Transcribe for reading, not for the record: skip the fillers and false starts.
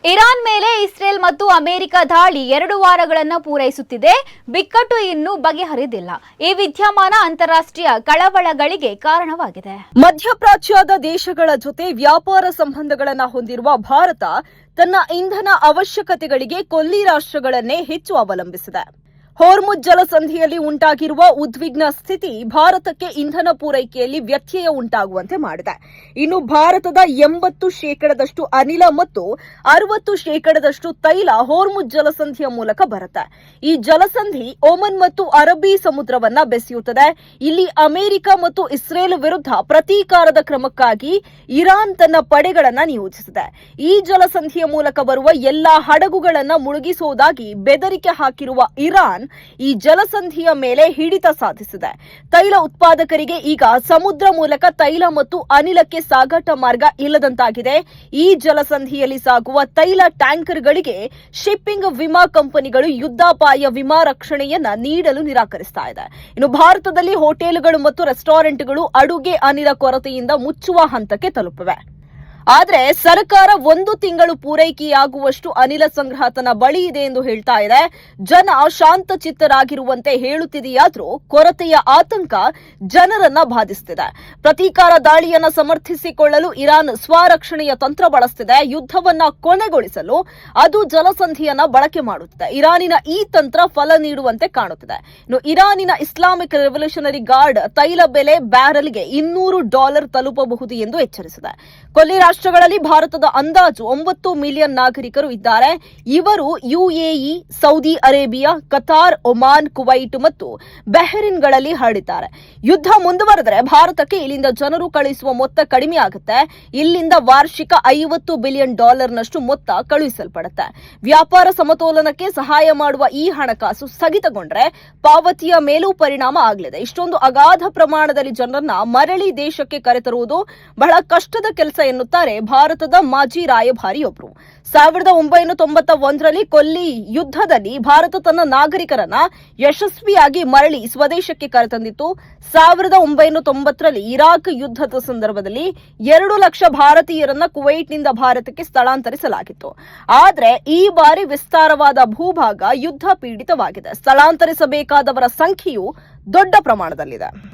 Iran ಮೇಲೆ Israel ಮತ್ತು America ದಾಳಿ 2 ವಾರಗಳನ್ನು ಪೂರೈಸುತ್ತಿದೆ. ಬಿಕ್ಕಟ್ಟು ಇನ್ನೂ ಬಗೆಹರಿದಿಲ್ಲ. ಈ ವಿದ್ಯಮಾನ ಅಂತಾರಾಷ್ಟ್ರೀಯ ಕಳವಳಗಳಿಗೆ ಕಾರಣವಾಗಿದೆ. ಮಧ್ಯಪ್ರಾಚ್ಯದ ದೇಶಗಳ ಜೊತೆ ವ್ಯಾಪಾರ ಸಂಬಂಧಗಳನ್ನು ಹೊಂದಿರುವ ಭಾರತ ತನ್ನ ಇಂಧನ ಅವಶ್ಯಕತೆಗಳಿಗೆ ಕೊಲ್ಲಿ ರಾಷ್ಟ್ರಗಳನ್ನೇ ಹೆಚ್ಚು ಅವಲಂಬಿಸಿದೆ. ಹೋರ್ಮುಜ್ ಜಲಸಂಧಿಯಲ್ಲಿ ಉಂಟಾಗಿರುವ ಉದ್ವಿಗ್ನ ಸ್ಥಿತಿ ಭಾರತಕ್ಕೆ ಇಂಧನ ಪೂರೈಕೆಯಲ್ಲಿ ವ್ಯತ್ಯಯ ಉಂಟಾಗುವಂತೆ ಮಾಡಿದೆ. ಇನ್ನು ಭಾರತದ 80% ಅನಿಲ ಮತ್ತು 60% ತೈಲ ಹೋರ್ಮುಜ್ ಜಲಸಂಧಿಯ ಮೂಲಕ ಬರುತ್ತೆ. ಈ ಜಲಸಂಧಿ ಒಮನ್ ಮತ್ತು ಅರಬ್ಬಿ ಸಮುದ್ರವನ್ನ ಬೆಸೆಯುತ್ತದೆ. ಇಲ್ಲಿ ಅಮೆರಿಕ ಮತ್ತು ಇಸ್ರೇಲ್ ವಿರುದ್ಧ ಪ್ರತೀಕಾರದ ಕ್ರಮಕ್ಕಾಗಿ ಇರಾನ್ ತನ್ನ ಪಡೆಗಳನ್ನ ನಿಯೋಜಿಸಿದೆ. ಈ ಜಲಸಂಧಿಯ ಮೂಲಕ ಬರುವ ಎಲ್ಲಾ ಹಡಗುಗಳನ್ನ ಮುಳುಗಿಸುವುದಾಗಿ ಬೆದರಿಕೆ ಹಾಕಿರುವ ಇರಾನ್ ಈ ಜಲಸಂಧಿಯ ಮೇಲೆ ಹಿಡಿತ ಸಾಧಿಸಿದೆ. ತೈಲ ಉತ್ಪಾದಕರಿಗೆ ಈಗ ಸಮುದ್ರ ಮೂಲಕ ತೈಲ ಮತ್ತು ಅನಿಲಕ್ಕೆ ಸಾಗಾಟ ಮಾರ್ಗ ಇಲ್ಲದಂತಾಗಿದೆ. ಈ ಜಲಸಂಧಿಯಲ್ಲಿ ಸಾಗುವ ತೈಲ ಟ್ಯಾಂಕರ್ಗಳಿಗೆ ಶಿಪ್ಪಿಂಗ್ ವಿಮಾ ಕಂಪನಿಗಳು ಯುದ್ಧಾಪಾಯ ವಿಮಾ ರಕ್ಷಣೆಯನ್ನ ನೀಡಲು ನಿರಾಕರಿಸ್ತಾ ಇದೆ. ಇನ್ನು ಭಾರತದಲ್ಲಿ ಹೋಟೆಲ್ಗಳು ಮತ್ತು ರೆಸ್ಟೋರೆಂಟ್ಗಳು ಅಡುಗೆ ಅನಿಲ ಕೊರತೆಯಿಂದ ಮುಚ್ಚುವ ಹಂತಕ್ಕೆ ತಲುಪಿವೆ. ಆದರೆ ಸರ್ಕಾರ 1 ತಿಂಗಳು ಪೂರೈಕೆಯಾಗುವಷ್ಟು ಅನಿಲ ಸಂಗ್ರಹ ತನ್ನ ಬಳಿ ಇದೆ ಎಂದು ಹೇಳ್ತಾ ಇದೆ. ಜನ ಶಾಂತಚಿತ್ತರಾಗಿರುವಂತೆ ಹೇಳುತ್ತಿದೆಯಾದರೂ ಕೊರತೆಯ ಆತಂಕ ಜನರನ್ನ ಬಾಧಿಸುತ್ತಿದೆ. ಪ್ರತೀಕಾರ ದಾಳಿಯನ್ನ ಸಮರ್ಥಿಸಿಕೊಳ್ಳಲು ಇರಾನ್ ಸ್ವರಕ್ಷಣೆಯ ತಂತ್ರ ಬಳಸುತ್ತಿದೆ. ಯುದ್ಧವನ್ನ ಕೊನೆಗೊಳಿಸಲು ಅದು ಜಲಸಂಧಿಯನ್ನ ಬಳಕೆ ಮಾಡುತ್ತಿದೆ. ಇರಾನಿನ ಈ ತಂತ್ರ ಫಲ ನೀಡುವಂತೆ ಕಾಣುತ್ತಿದೆ. ಇನ್ನು ಇರಾನಿನ ಇಸ್ಲಾಮಿಕ್ ರೆವಲ್ಯೂಷನರಿ ಗಾರ್ಡ್ ತೈಲ ಬೆಲೆ ಬ್ಯಾರಲ್ಗೆ $200 ತಲುಪಬಹುದು ಎಂದು ಎಚ್ಚರಿಸಿದೆ. ಕೊಲ್ಲಿ ರಾಷ್ಟ್ರಗಳಲ್ಲಿ ಭಾರತದ ಅಂದಾಜು 9 ಮಿಲಿಯನ್ ನಾಗರಿಕರು ಇದ್ದಾರೆ. ಇವರು UAE, Saudi Arabia, Qatar, Oman, Kuwait ಮತ್ತು ಬಹ್ರೇನ್ಗಳಲ್ಲಿ ಹರಡಿದ್ದಾರೆ. ಯುದ್ಧ ಮುಂದುವರೆದರೆ ಭಾರತಕ್ಕೆ ಇಲ್ಲಿಂದ ಜನರು ಕಳುಹಿಸುವ ಮೊತ್ತ ಕಡಿಮೆ ಆಗುತ್ತೆ. ಇಲ್ಲಿಂದ ವಾರ್ಷಿಕ $50 ಬಿಲಿಯನ್ ನಷ್ಟು ಮೊತ್ತ ಕಳುಹಿಸಲ್ಪಡುತ್ತೆ. ವ್ಯಾಪಾರ ಸಮತೋಲನಕ್ಕೆ ಸಹಾಯ ಮಾಡುವ ಈ ಹಣಕಾಸು ಸ್ಥಗಿತಗೊಂಡ್ರೆ ಪಾವತಿಯ ಮೇಲೂ ಪರಿಣಾಮ ಆಗಲಿದೆ. ಇಷ್ಟೊಂದು ಅಗಾಧ ಪ್ರಮಾಣದಲ್ಲಿ ಜನರನ್ನ ಮರಳಿ ದೇಶಕ್ಕೆ ಕರೆತರುವುದು ಬಹಳ ಕಷ್ಟದ ಕೆಲಸ ಎನ್ನುತ್ತಾರೆ ಭಾರತದ ಮಾಜಿ ರಾಯಭಾರಿಯೊಬ್ಬರು. 1991ರಲ್ಲಿ ಕೊಲ್ಲಿ ಯುದ್ಧದಲ್ಲಿ ಭಾರತ ತನ್ನ ನಾಗರಿಕರನ್ನ ಯಶಸ್ವಿಯಾಗಿ ಮರಳಿ ಸ್ವದೇಶಕ್ಕೆ ಕರೆತಂದಿತ್ತು. 1990ರಲ್ಲಿ ಇರಾಕ್ ಯುದ್ಧದ ಸಂದರ್ಭದಲ್ಲಿ 2 ಲಕ್ಷ ಭಾರತೀಯರನ್ನ ಕುವೈಟ್ನಿಂದ ಭಾರತಕ್ಕೆ ಸ್ಥಳಾಂತರಿಸಲಾಗಿತ್ತು. ಆದರೆ ಈ ಬಾರಿ ವಿಸ್ತಾರವಾದ ಭೂಭಾಗ ಯುದ್ಧ ಪೀಡಿತವಾಗಿದೆ. ಸ್ಥಳಾಂತರಿಸಬೇಕಾದವರ ಸಂಖ್ಯೆಯು ದೊಡ್ಡ ಪ್ರಮಾಣದಲ್ಲಿದೆ.